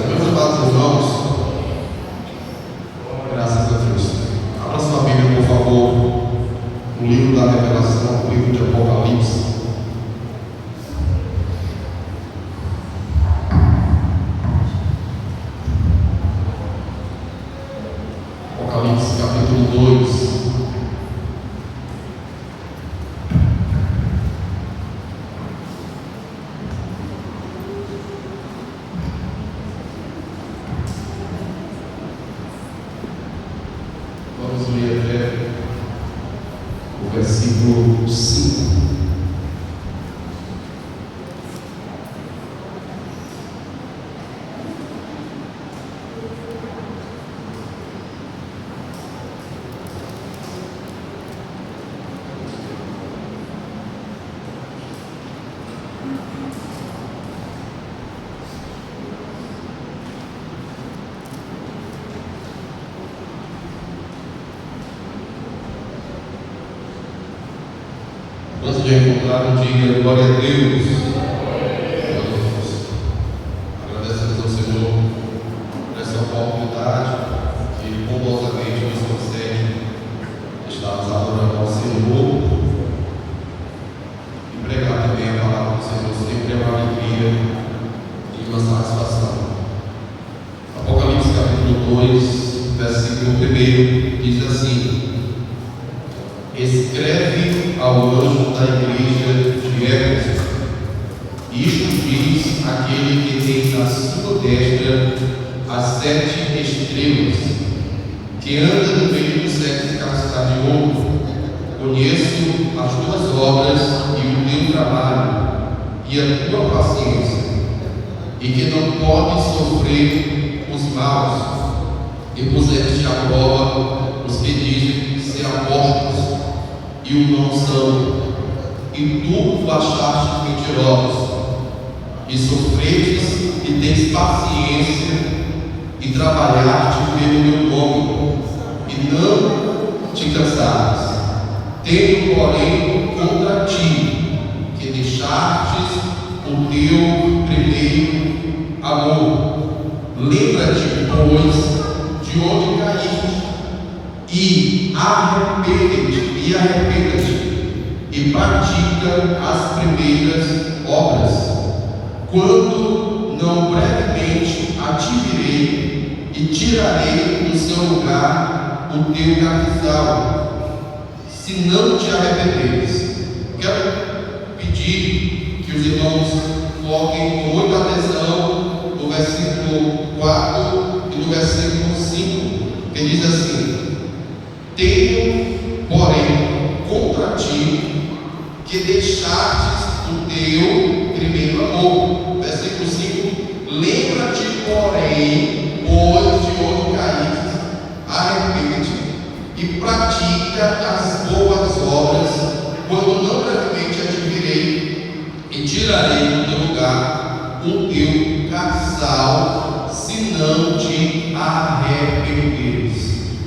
Meus amados irmãos, graças a Deus. Abra sua Bíblia, por favor, no livro da Revelação, o livro de Apocalipse. Apocalipse, capítulo 2. Vamos ler até o versículo 5. Antes de encontrar, diga glória a Deus. Agradecemos ao Senhor por essa oportunidade que bondosamente nos concede estarmos adorando ao Senhor e pregar também a palavra do Senhor. Sempre é uma alegria e uma satisfação. Apocalipse capítulo 2, versículo 1 diz assim: escreve ao anjo da igreja de Éfeso, isto diz aquele que tem na sua destra as 7 estrelas, que anda no meio dos 7 cascas de ouro. Conheço as tuas obras e o teu trabalho e a tua paciência, e que não podes sofrer os maus, e puseste à prova os que dizem ser apóstolos e o não são, e tu achaste mentirosos, e sofretes e tens paciência, e trabalhaste pelo meu nome, e não te cansaste. Tenho, porém, contra ti, que deixastes o teu primeiro amor. Lembra-te, pois, de onde caíste, e arrepende-te, e pratica as primeiras obras. Quando não brevemente a te virei e tirarei do seu lugar o teu capitão, se não te arrependeres. Quero pedir que os irmãos foquem com muita atenção no versículo 4 e no versículo 5, que diz assim: tenho, porém, contra ti, que deixastes o teu primeiro amor. Versículo 5: lembra-te, porém, pois de onde caíste, arrepende-te e pratica as boas obras, quando não brevemente a te virei e tirarei do teu lugar o teu casal, se não te arrependeres.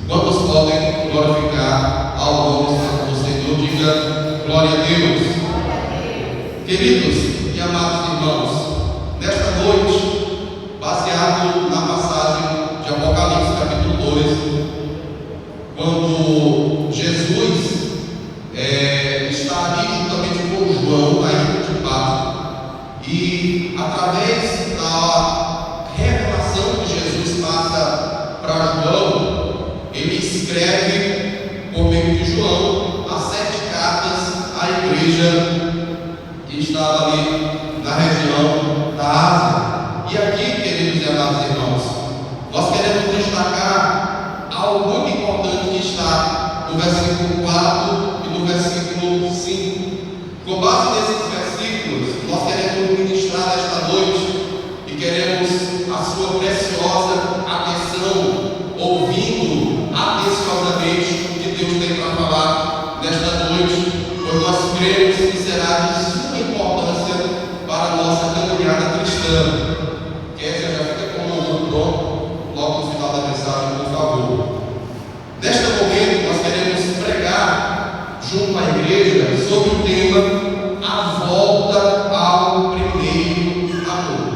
Quantos podem glorificar ao nome do Senhor? Diga glória a Deus. Queridos e amados irmãos, nesta noite, baseado na passagem de Apocalipse capítulo 2, quando Jesus está ali juntamente com João na ilha de Patmos, e através da revelação que Jesus passa para João, ele escreve por meio de João as 7 cartas à igreja que estava ali na região da Ásia. E aqui, queridos e amados irmãos, nós queremos destacar algo muito importante que está no versículo 4 e no versículo 5. Com base nesses versículos, nós queremos ministrar esta noite e queremos a sua preciosa atenção, ouvindo atenciosamente o que Deus tem para falar nesta noite, pois nós cremos que será de suma importância para a nossa caminhada cristã. Kézia, já fica com o nome pronto logo no final da mensagem, por favor. Neste momento, nós queremos pregar junto à igreja sobre o tema: a volta ao primeiro amor.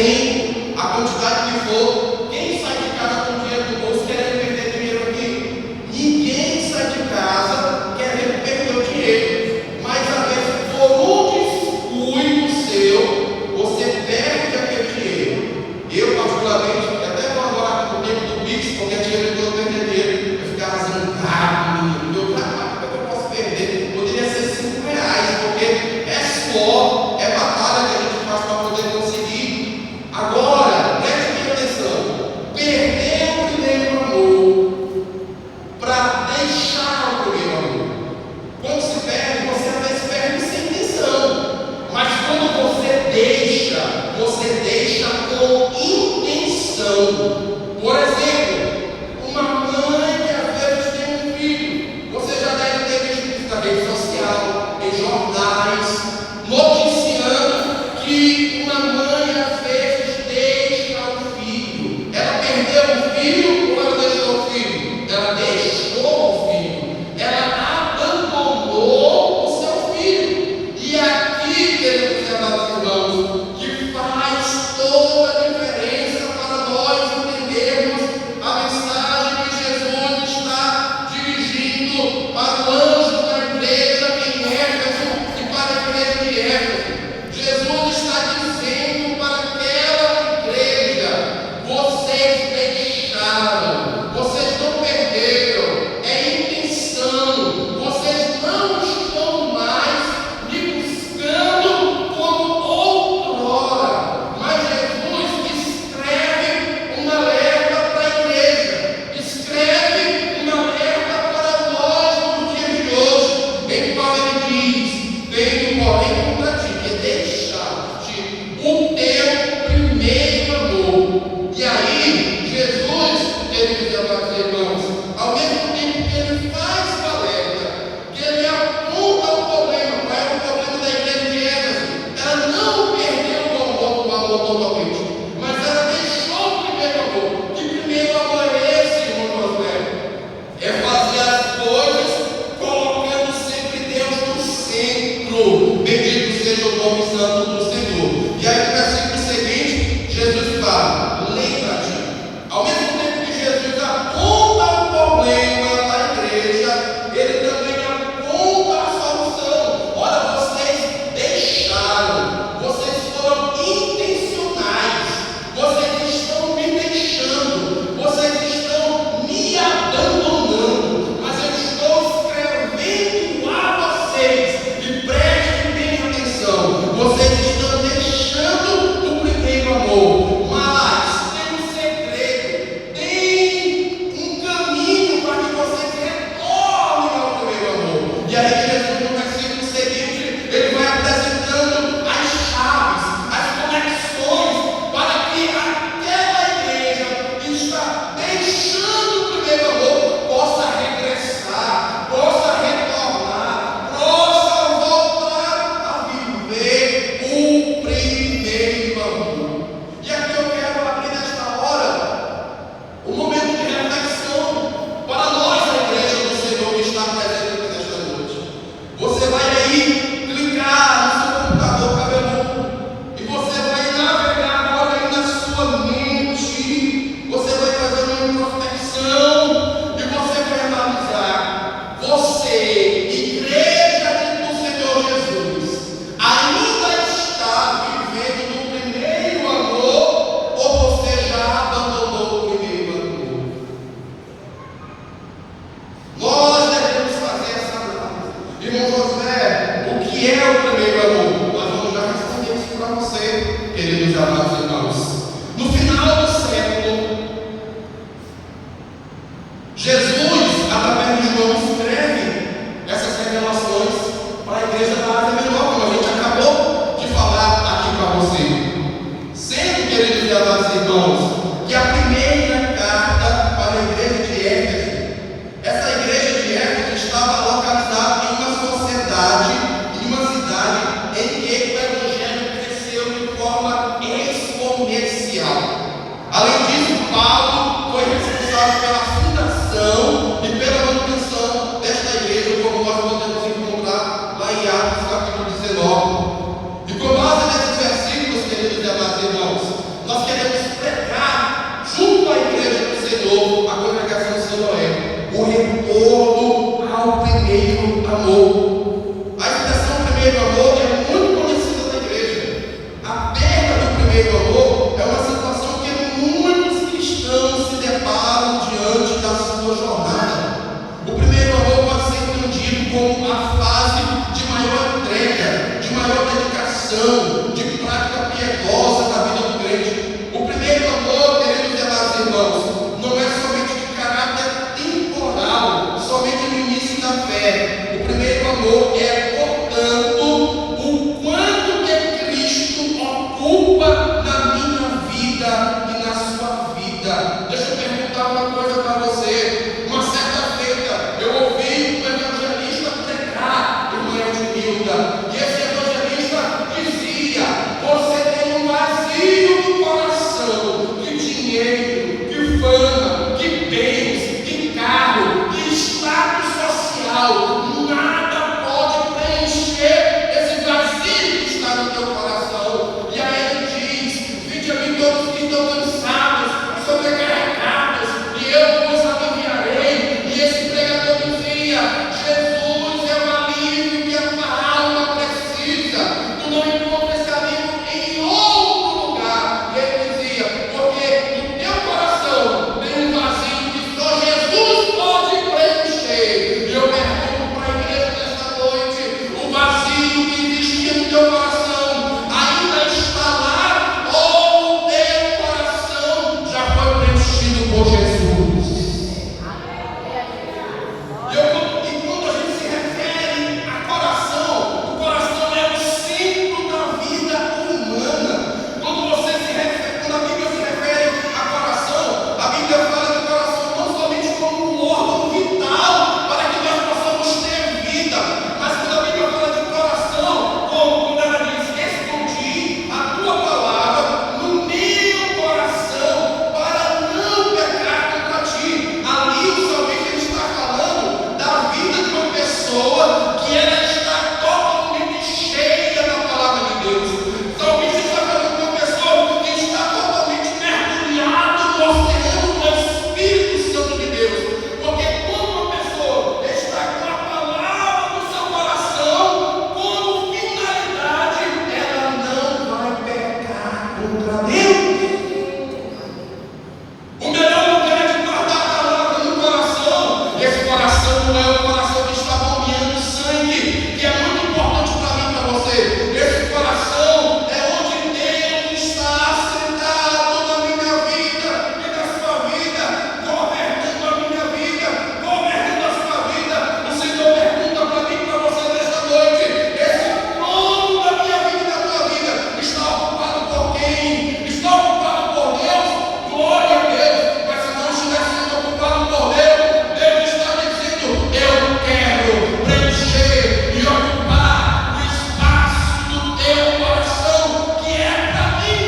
100, a quantidade que for. Quem sai de casa com dinheiro no bolso querendo perder dinheiro aqui? Ninguém sai de casa querendo perder o dinheiro. Mas às vezes, por um descuido seu, você perde aquele dinheiro. Eu, particularmente, até vou agora no tempo do Pix, porque dinheiro que eu perder dinheiro, eu ficava zangado, menino. Como é que eu posso perder? Poderia ser R$ 5, porque é suor, é batalha que a gente faz para poder conseguir. Agora, preste bem atenção: perder o primeiro amor para deixar o primeiro amor. Quando se perde, você às vezes perde sem intenção, mas quando você deixa com intenção. Por exemplo, uma mãe que às vezes tem um filho, você já deve ter visto isso na rede social, em jornais, noticiando que uma mãe às vezes deixa o filho. Ela perdeu o filho ou ela deixou o filho? Ela deixou o filho. Ela abandonou o seu filho. E aqui, queridos amados irmãos, que faz toda a diferença para nós entendermos a mensagem que Jesus está dirigindo para o anjo da igreja em Éfeso e para a igreja de Éfeso. Jesus está dizendo para aquela igreja: vocês deixaram, vocês não perderam, é intenção, vocês não estão mais me buscando como outrora. Mas Jesus escreve uma alerta para a igreja, escreve uma alerta para nós nos dias de hoje, em qual ele diz: tenho porém contra ti que deixaste o teu primeiro amor. E aí, Jesus, queridos amados irmãos, ao mesmo tempo que ele faz o alerta, que ele aponta o problema, qual é o problema da igreja de Éfeso? Ela não perdeu o amor totalmente, mas ela deixou o primeiro amor. Que primeiro amor é esse, irmão Josué? É fazer as coisas colocando sempre Deus no centro. Bendito seja o nome santo do Senhor. E aí no versículo seguinte, Jesus fala: lembra-te. Ao mesmo tempo que Jesus aponta o problema da igreja, ele também aponta a solução. Olha, vocês deixaram, vocês foram intencionais, vocês estão me deixando, vocês estão me abandonando, mas eu estou escrevendo a vocês, e prestem bem atenção: vocês estão deixando o primeiro amor. Mas tem um segredo, tem um caminho para que vocês retornem ao primeiro amor. E aí Jesus, no versículo seguinte, ele vai apresentando as chaves, as conexões, para que aquela igreja que está deixando o primeiro amor possa regressar, possa retornar, possa voltar a viver o primeiro amor. E aqui eu quero abrir nesta hora um momento de reflexão para nós, a igreja do Senhor que está presente aqui nesta noite. Você vai aí clicar no seu computador cabeludo e você vai navegar agora aí na sua mente. Você vai fazer uma introspecção e você vai analisar: você, igreja do Senhor Jesus, ainda está vivendo no primeiro amor ou você já abandonou o primeiro amor? Nós devemos fazer essa análise. Irmão Josué, o que é o primeiro amor? Nós vamos já responder isso para você, queridos amados irmãos. No final do século, Jesus, através de João, escreve essas revelações para a igreja da Ásia Menor, como a gente acabou de falar aqui para você. Sendo, queridos e amados irmãos, que a primeira carta para a igreja de Éfeso, essa igreja de Éfeso estava localizada em uma sociedade, em uma cidade em que o evangelho cresceu de forma exponencial. Além disso, Paulo foi responsável pela fundação e pela manutenção desta igreja, como nós podemos encontrar lá em Atos capítulo 19. E com base nesses versículos, queridos e amados irmãos, encontrar Deus. O melhor lugar de guardar a palavra no coração. Esse coração não é o coração que está bombeando sangue, que é muito importante para mim e para você. Esse coração é onde Deus está sentado na minha vida e na sua vida, governando a minha vida, governando a sua vida. O Senhor pergunta para mim e para você nesta noite: esse trono da minha vida e da tua vida está ocupado por quem? Está ocupado por Deus? Glória a Deus. Mas se não estivesse sendo ocupado por Deus, Deus está dizendo: eu quero preencher e ocupar o espaço do teu coração, que é para mim.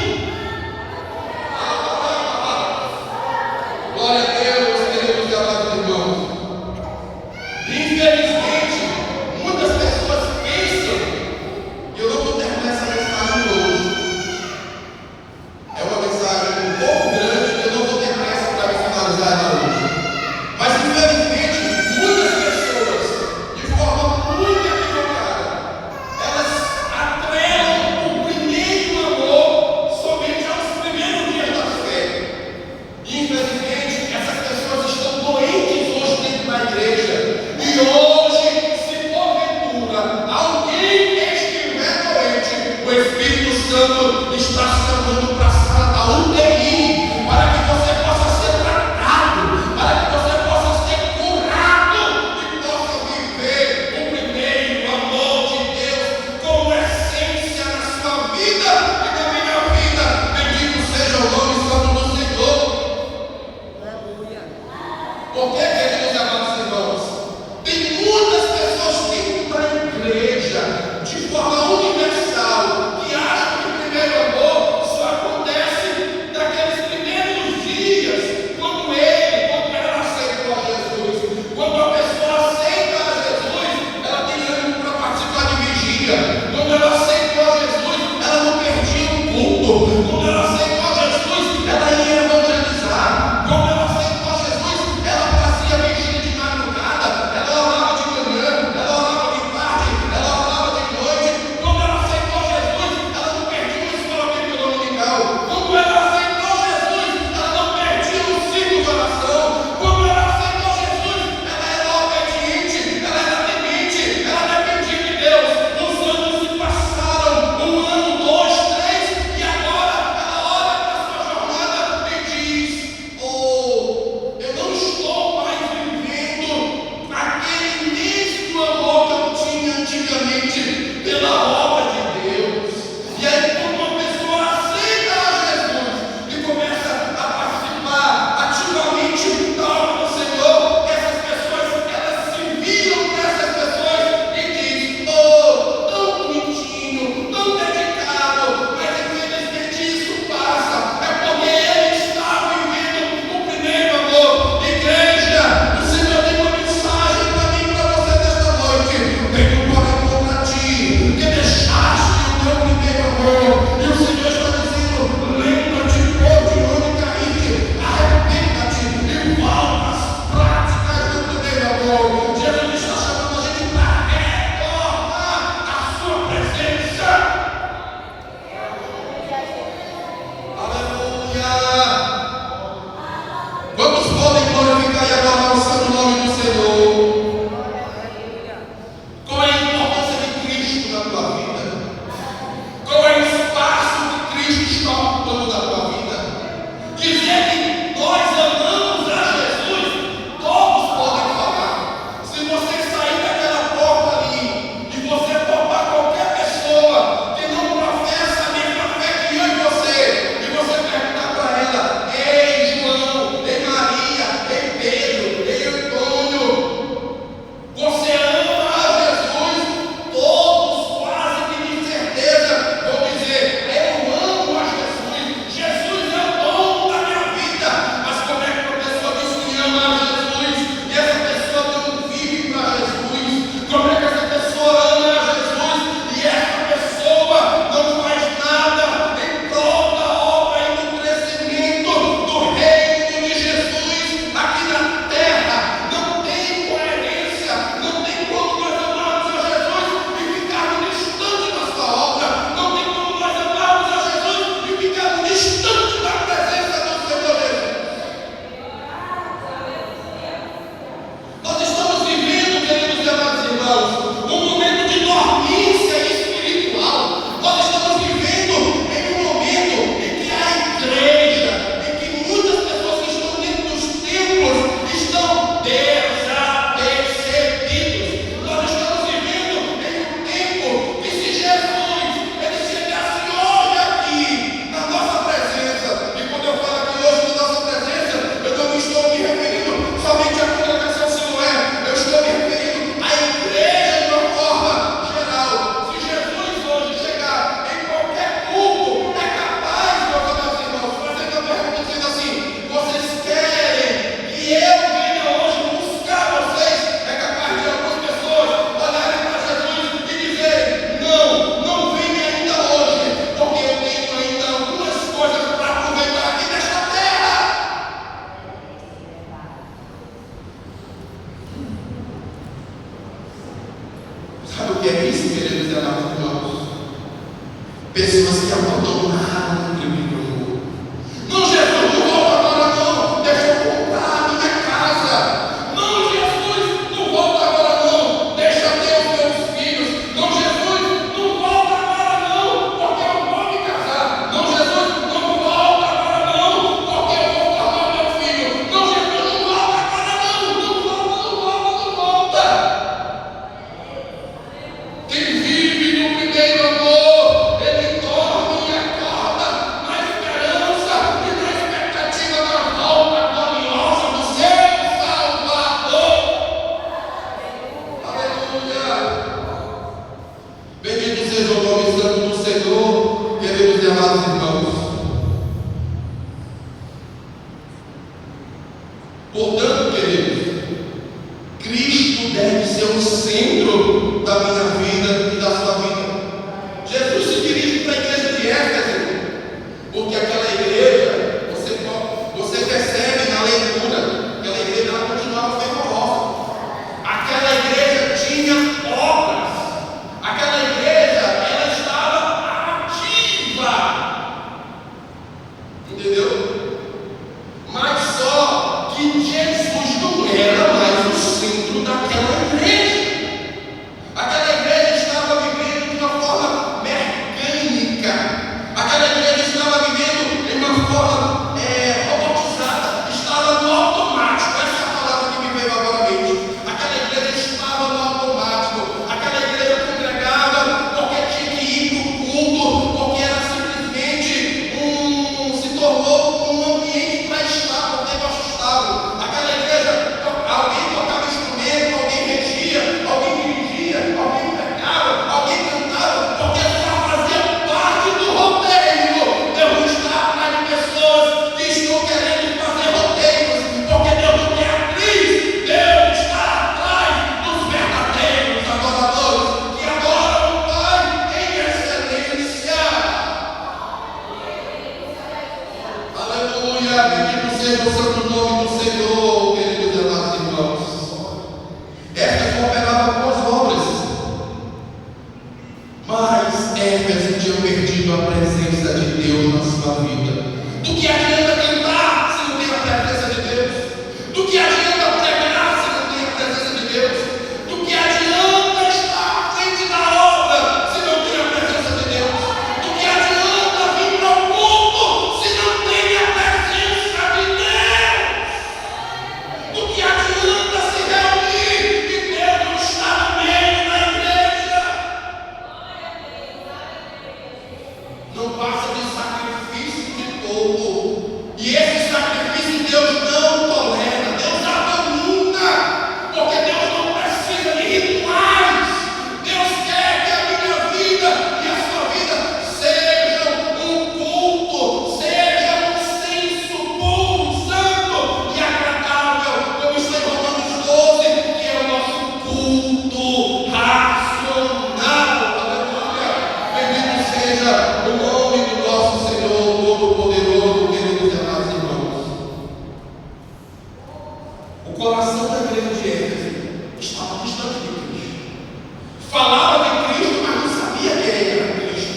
Glória a Deus, queridos e amados irmãos. Infelizmente, muitas pessoas pensam, e eu não vou terminar essa mensagem hoje. É uma mensagem um pouco grande, eu não vou ter pressa para me finalizar ela hoje. Mas infelizmente, muitas pessoas, de forma muito equivocada, elas atrelam o primeiro amor somente aos primeiros dias da fé. Infelizmente, essas pessoas estão doentes hoje dentro da igreja. E hoje, se porventura alguém estiver doente, o Espírito Santo está chamando para a sala da UTI, para que você possa ser tratado, para que você possa ser curado e possa viver o primeiro amor de Deus como essência na sua vida e na minha vida. Bendito seja o nome santo do Senhor. Porque, queridos e amados irmãos, tem muitas pessoas dentro da igreja, de forma universal, que acham que o primeiro amor só acontece naqueles primeiros dias, quando ela aceitou a Jesus. Quando a pessoa aceita a Jesus, ela tem ânimo para participar de vigília. Quando ela aceitou a Jesus, ela não perdia um culto. Quando ela aceitou a Jesus, ela ia evangelizar. Quando ela aceitou a Jesus, ela fazia vigília de madrugada, ela orava de manhã, ela orava de tarde, ela orava de noite. Quando ela aceitou Jesus, ela não perdia uma escola bíblica dominical. Quando ela aceitou Jesus, ela não perdia um ciclo de oração. Quando ela aceitou Jesus, ela era obediente, ela era temente, ela dependia de Deus. Os anos se passaram, 1 ano, 2, 3, e agora ela olha para a sua jornada e diz: oh, eu não estou mais vivendo aquele mesmo amor que eu tinha antigamente pela obra de Deus. E aí, quando uma pessoa aceita a Jesus e começa a participar ativamente da obra do Senhor, essas pessoas, elas se viram para essas pessoas e dizem: oh, tão bonitinho, tão dedicado, mas infelizmente isso passa. É porque ele está vivendo o primeiro amor. Igreja, o Senhor tem uma mensagem para mim e para você nesta noite. Tenho porém contra ti, que deixaste o teu primeiro amor. E o Senhor está dizendo: lembra-te de onde caíste, arrependa-te e volta às práticas do primeiro amor. Jesus está chamando a gente para retornar à sua presença. Aleluia! Quantos podem glorificar e adorar o santo nome do Senhor? Qual é a importância de Cristo na tua vida? Qual é o espaço que Cristo está ocupando na tua vida? Dizer que nós amamos a Jesus, todos podem falar. Se você sair daquela porta ali e você topar qualquer pessoa que não professa a mesma fé que eu e você perguntar para ela: Portanto, queridos, Cristo deve ser o centro da minha vida e da sua vida. Jesus se dirige para a igreja de Éfeso, porque aquela igreja, você percebe na leitura, aquela igreja ela continuava fervorosa. Aquela igreja tinha obras. Aquela igreja ela estava ativa. Entendeu? Mas só que Jesus não era mais o centro daquela igreja. Aquela igreja estava vivendo de uma forma mecânica. Aquela igreja estava vivendo de uma forma robotizada. Estava no automático. Essa é a palavra que me veio agora à mente. Aquela igreja estava no automático. Aquela igreja congregava porque tinha que ir para o culto, porque era simplesmente se tornou um ambiente para estar, porque nós estávamos. Aquela igreja, alguém tocava instrumento, alguém regia, alguém dirigia, alguém pregava, alguém cantava, porque só fazia parte do roteiro. Deus está atrás de pessoas que estão querendo fazer roteiros, porque Deus não quer atriz. Deus está atrás dos verdadeiros adoradores que adoram o Pai em excelência. Aleluia, bendito seja o santo nome do Senhor, queridos e amados irmãos. Éfeso operava boas obras, mas Éfeso tinha perdido a presença de Deus na sua vida. Do que adianta cantar se não tem a presença de Deus? Do que adianta pregar se não tem a presença de Deus? Do que adianta estar à frente da obra se não tem a presença de Deus? Do que adianta vir para o culto se não tem a presença de Deus? Do que adianta se reunir e Deus não está no meio da igreja? Não passa de sacrifício de povo. E esse sacrifício Deus não tolera, Deus abomina, porque Deus não precisa de rituais. Deus quer que a minha vida e a sua vida sejam um culto, seja um senso puro, santo e agradável, como está em Romanos 12, que é o nosso culto racional. Aleluia! Bendito seja o nome do nosso Senhor Todo-Poderoso, queridos e amados irmãos. O coração da igreja de Éfeso estava distante de Cristo. Falava de Cristo, mas não sabia quem era Cristo.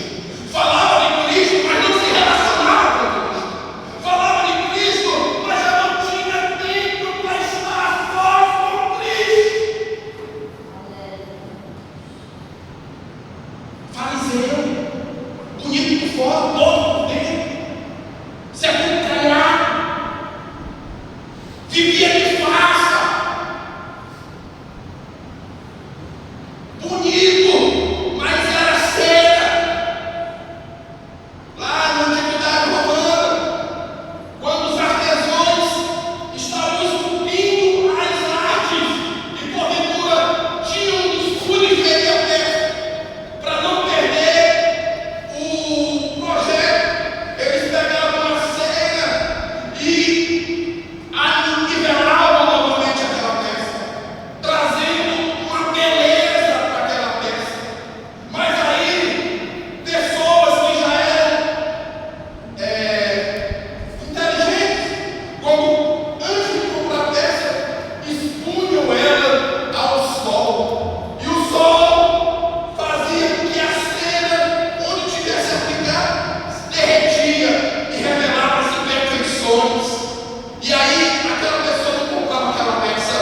Falava de Cristo, mas não se relacionava com Cristo. Falava de Cristo, mas já não tinha tempo para estar a sós com Cristo. Fariseu, bonito por fora, todo por dentro, secretariado, vivia de farsa, bonito, mas era cera. Lá na antiguidade romana, quando os artesãos estavam esculpindo as artes e porventura tinham um descuido e ferir a peça, para não perder o projeto, eles pegavam a cera e nivelavam novamente aquela peça, trazendo uma beleza para aquela peça. Mas aí, pessoas que já eram inteligentes, como antes de comprar a peça, expunham ela ao sol, e o sol fazia com que a cera, onde tivesse aplicado, se derretia e revelava as imperfeições. E aí, aquela pessoa não comprava aquela peça.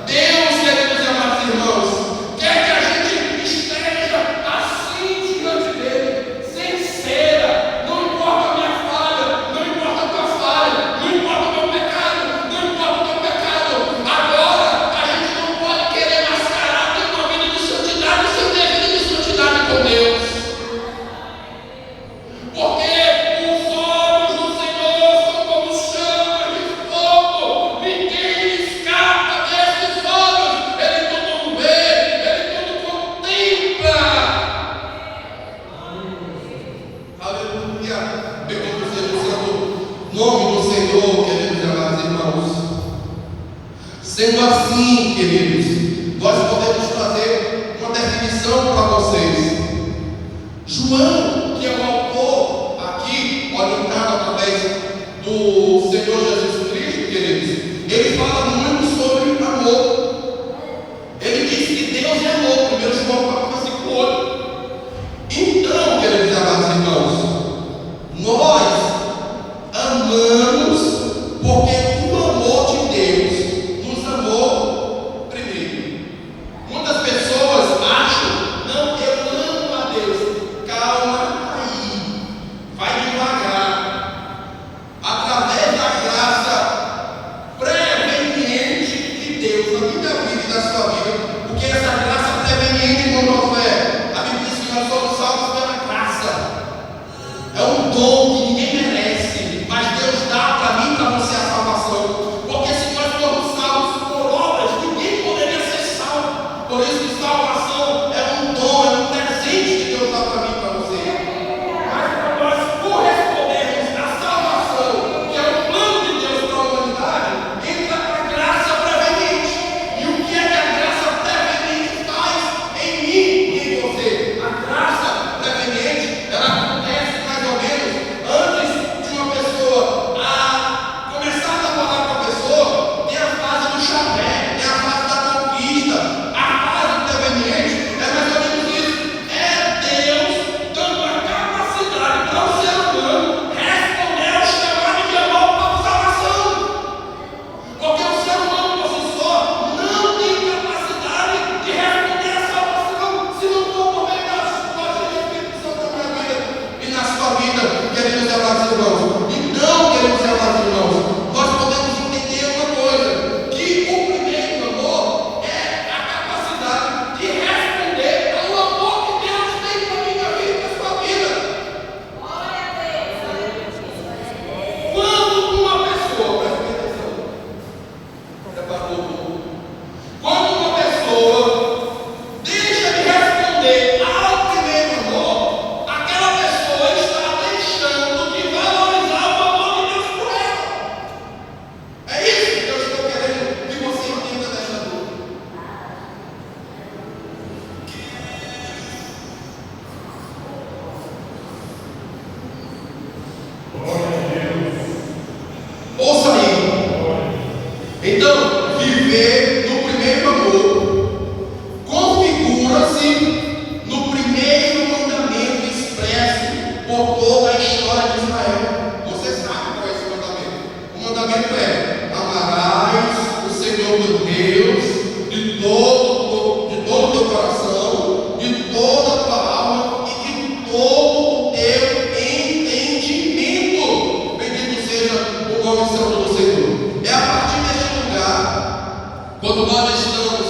Deus, queridos e amados irmãos, quer que a gente esteja assim diante dele, sem cera. Não importa a minha falha, não importa a tua falha, não importa o meu pecado, não importa o teu pecado. Agora, a gente não pode querer mascarar ter uma vida de santidade sem ter vida de santidade com Deus. Porque os olhos do Senhor são como chamas de fogo, ninguém escapa desses olhos, Ele tudo vê, Ele tudo contempla. Aleluia, bendito seja o santo nome do Senhor, queridos e amados irmãos. Sendo assim, queridos, nós podemos trazer uma definição para vocês. João, que é o autor aqui, orientado através do Senhor Jesus Cristo, queridos, ele fala muito sobre amor. Ele diz que Deus é amor, 1 João 4, versículo 8. Então, queridos amados irmãos, nós amamos porque o amor de Deus nos amou primeiro. Muitas pessoas acham, não, eu amo a Deus. Calma aí, vai devagar. Através da graça preveniente de Deus na minha vida e na sua vida, porque essa graça preveniente, irmão Josué, a Bíblia diz que nós somos salvos pela graça. É um dom que ninguém merece, mas Deus dá para mim e para você a salvação. Porque se nós formos salvos por obras, ninguém poderia ser salvo. Por isso que salvação é um dom, é um presente que Deus dá para mim e para você. Mas para nós correspondermos à salvação, que é o plano de Deus para a humanidade, entra a graça preveniente. E o que é que a graça preveniente faz em mim e em você? A graça preveniente, ela acontece mais ou menos antes de uma pessoa começar a namorar com a pessoa. Tem a fase do chapéu, tem a fase da conquista, a fase preveniente é mais ou menos isso. É Deus dando a capacidade para o ser humano responder ao chamado de amor para a salvação. Porque o ser humano por si só não tem capacidade de responder à salvação se não for por meio da resposta do Espírito Santo na minha vida e na sua vida, queridos amados irmãos. Então, queridos amados irmãos, nós podemos entender uma coisa: que o primeiro amor é a capacidade de responder ao amor que Deus tem para a minha vida e para a sua vida. Quando uma pessoa, presta atenção, quando uma pessoa deixa de responder ao primeiro amor, aquela pessoa está deixando de valorizar o amor de Deus por ela. É isso que eu estou querendo que você entenda nesta noite. Ouça aí. Então, viver no primeiro amor configura-se no primeiro mandamento expresso por toda a história de Israel. Você sabe qual é esse mandamento? O mandamento é: amarás o Senhor teu Deus de todo o teu coração, de toda a tua alma e de todo o teu entendimento. Bendito seja o nome santo do Senhor. É a partir deste lugar, quando nós estamos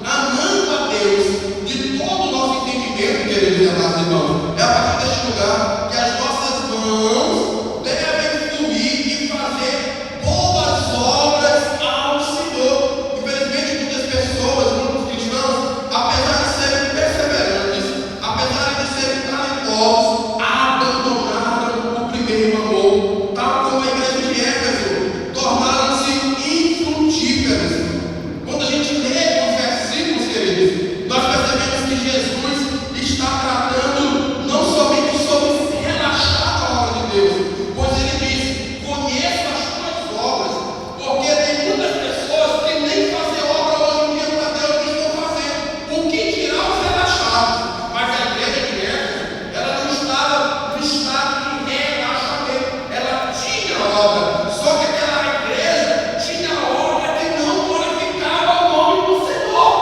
amando a Deus de todo o nosso entendimento, queridos e amados irmãos, é a partir deste lugar que as nossas mãos devem fluir e fazer boas obras ao Senhor. Infelizmente, muitas pessoas, muitos cristãos, apesar de serem perseverantes, apesar de serem talentosos, abandonaram o primeiro amor, tal como a igreja de Éfeso, tornaram-se infrutíferos. Quando a gente lê os versículos, queridos, nós percebemos que Jesus está tratando não somente sobre se relaxar com a obra de Deus, pois ele diz: conheço as tuas obras, porque tem muitas pessoas que nem fazer obra hoje em dia para Deus que estão fazendo, o que dirá os relaxados. Mas a igreja de Éfeso, ela não estava no estado de relaxamento, ela tinha obra, só que aquela igreja tinha obra que não glorificava o nome do Senhor.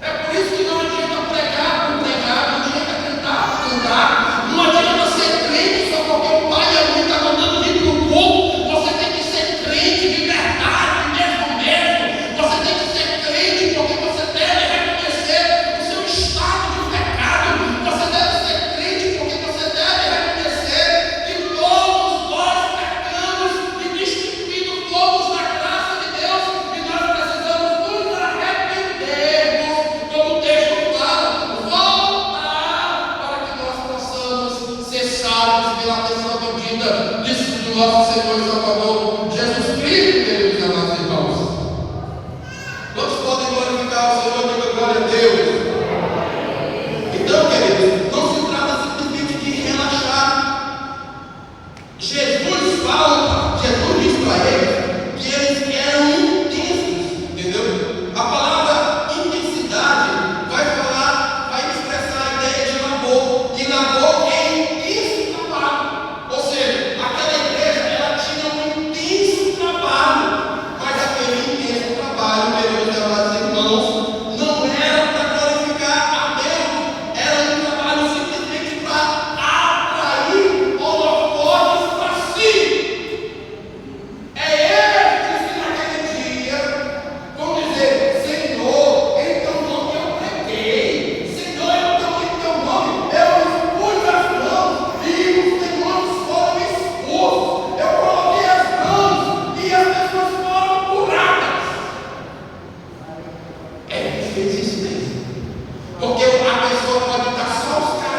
É por isso que não adianta pregar por pregar, não adianta cantar por cantar, não adianta ser crente só porque o pai e a mãe estão mandando vir para o culto. Você tem que ser crente de verdade, mesmo. Você tem que ser crente porque você deve reconhecer o seu estado de pecado. Você deve ser crente porque você deve reconhecer que todos nós pecamos e destituídos todos da graça de Deus, e nós precisamos nos arrependermos, como o texto fala, voltar para que nós possamos ser salvos pela pessoa bendita do nosso Senhor e Salvador Jesus Cristo, queridos e amados irmãos. Jesus diz para eles que eles eram intensos, entendeu? A palavra intensidade vai expressar a ideia de labor, e labor é intenso trabalho. Ou seja, aquela igreja, ela tinha um intenso trabalho, mas aquele intenso trabalho, meus amados irmãos, não era para glorificar a Deus, era um trabalho simplesmente para atrair holofotes para si. É eles que naquele dia vão dizer: Senhor, em teu nome eu preguei, Senhor, em teu nome eu expus as mãos e os demônios foram expulsos, eu coloquei as mãos e as pessoas foram curadas. É que fez isso mesmo. Porque a pessoa pode estar só os caras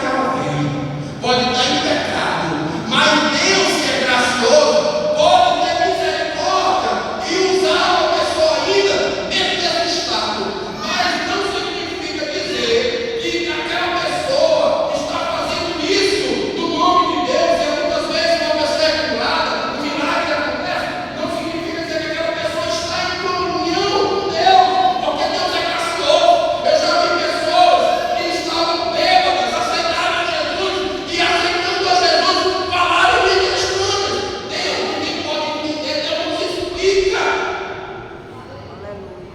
pode estar em pecado, mas Deus que é gracioso pode ter misericórdia e usar a pessoa ainda dentro desse estado. Mas não significa dizer que aquela pessoa está fazendo isso no nome de Deus, e muitas vezes uma pessoa é curada, um milagre acontece. Não significa dizer que aquela pessoa está em comunhão com Deus, porque Deus é gracioso. Eu já vi pessoas que estavam bêbadas, aceitaram Jesus e aceitando a Jesus falaram em línguas estranhas. Deus, ninguém pode entender, Deus nos explica.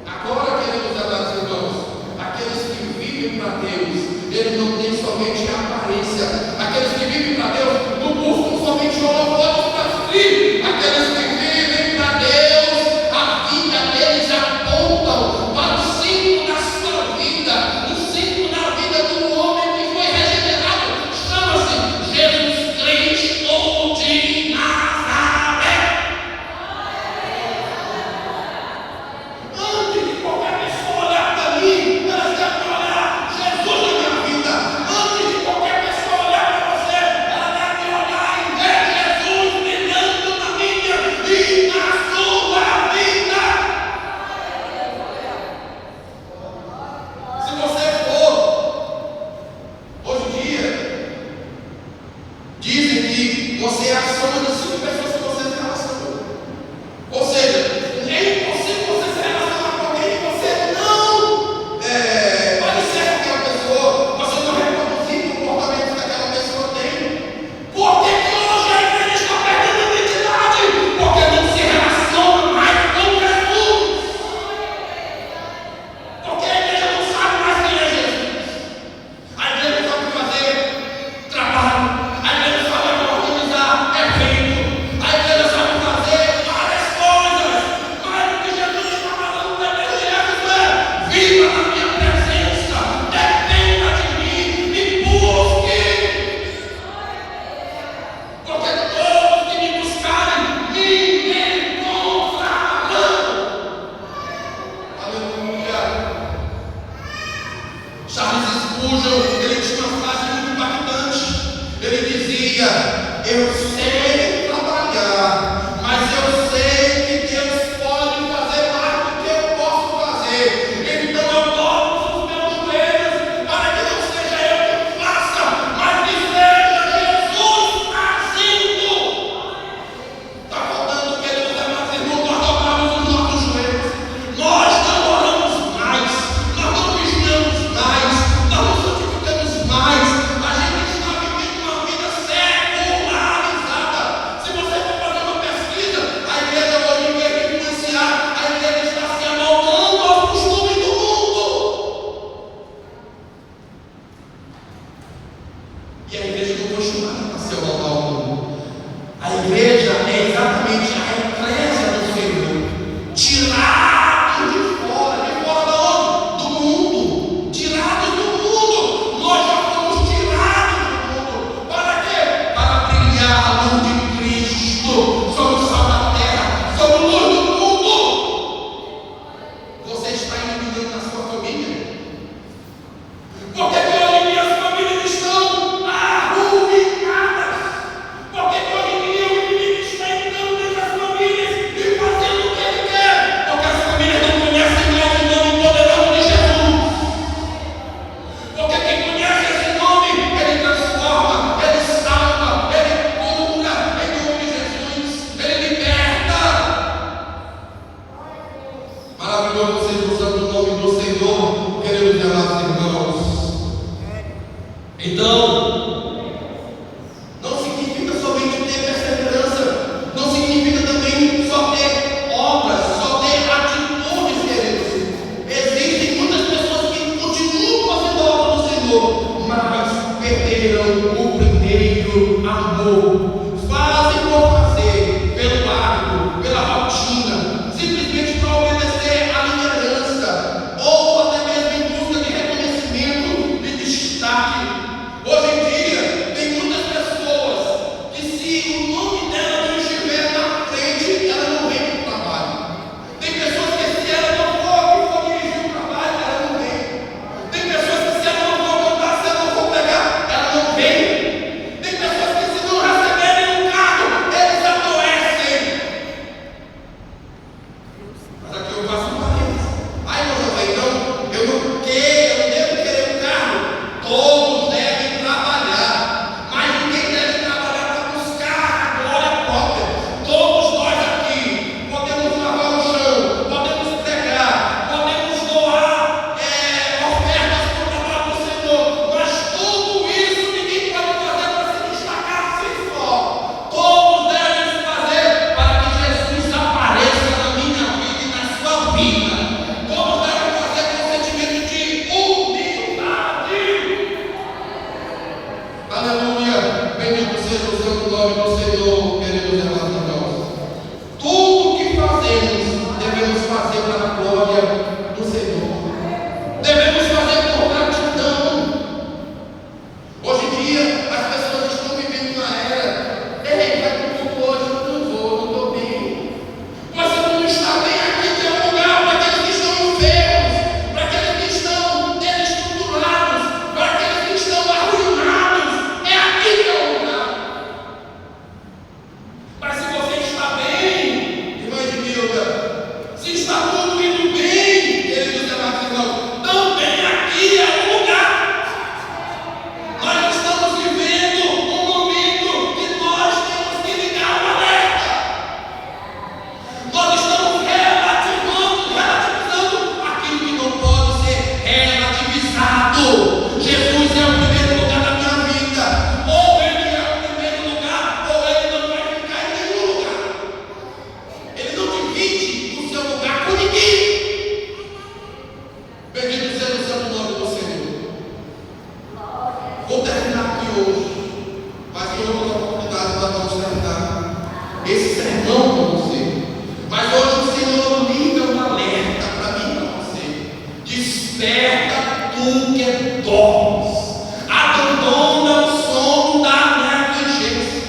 Agora, queridos amados irmãos, aqueles que vivem para Deus, eles não têm somente a aparência. Aqueles que vivem para Deus não buscam somente holofotes para si. Aqueles que vivem para Deus, a vida deles apontam para o centro da sua vida, o centro da vida do homem que foi regenerado. Chama-se Jesus Cristo de Nazaré. Antes de qualquer pessoa olhar para mim, elas devem olhar Jesus na minha vida. Antes de qualquer pessoa olhar para você, ela deve olhar e ver Jesus brilhando na minha e na sua vida. Se você for, hoje em dia, dizem que você é a soma de 5 pessoas que você se relaciona. Ou seja, é impossível você se relacionar com alguém que você não parecer com aquela pessoa, você não reproduzir o comportamento que aquela pessoa tem. Por que que hoje a igreja está perdendo a identidade? Porque não se relaciona mais com Jesus. Porque a igreja não sabe mais quem é Jesus. A igreja não sabe fazer trabalho, a igreja não sabe organizar evento, a igreja sabe fazer várias coisas, mas o que Jesus está falando também é: viva na minha presença, dependa de mim, me busque. Porque todos que me buscarem me encontrarão. Aleluia. Charles Spurgeon, ele tinha uma frase muito impactante. Ele dizia: eu sei trabalhar, mas eu sei que Deus pode fazer mais do que eu posso fazer. Então eu dobro os meus joelhos para que não seja eu que faça, mas que seja Jesus fazendo. Está faltando, queridos amados irmãos, nós dobramos os nossos joelhos. Nós não oramos mais, nós não vigiamos mais, nós não santificamos mais. A gente está vivendo uma vida secularizada. Se você for fazer uma pesquisa, a igreja hoje, em vez de influenciar, a igreja está se amoldando aos costumes do mundo. E a igreja não foi chamada para se amoldar ao mundo. A igreja é exatamente a eclésia do Senhor, tirados de fora da onde? Do mundo, tirados do mundo. Nós já fomos tirados do mundo. Para quê? Para brilhar a luz de Cristo. Somos sal da terra, somos luz do mundo. Você está iluminando na sua família? Porque hoje em dia as famílias estão arruinadas. Porque hoje em dia o inimigo está entrando dentro das famílias. esse sermão com você. Mas hoje o Senhor liga um alerta para mim e para você. Desperta tu que dormes. Abandona o sono da negligência.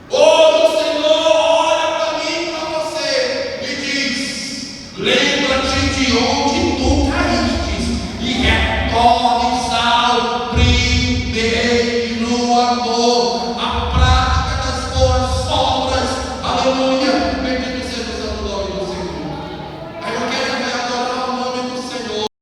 Hoje o Senhor olha para mim e para você e diz: lembra-te de onde tu caíste e retornes ao primeiro amor, a prática das boas obras. Aleluia.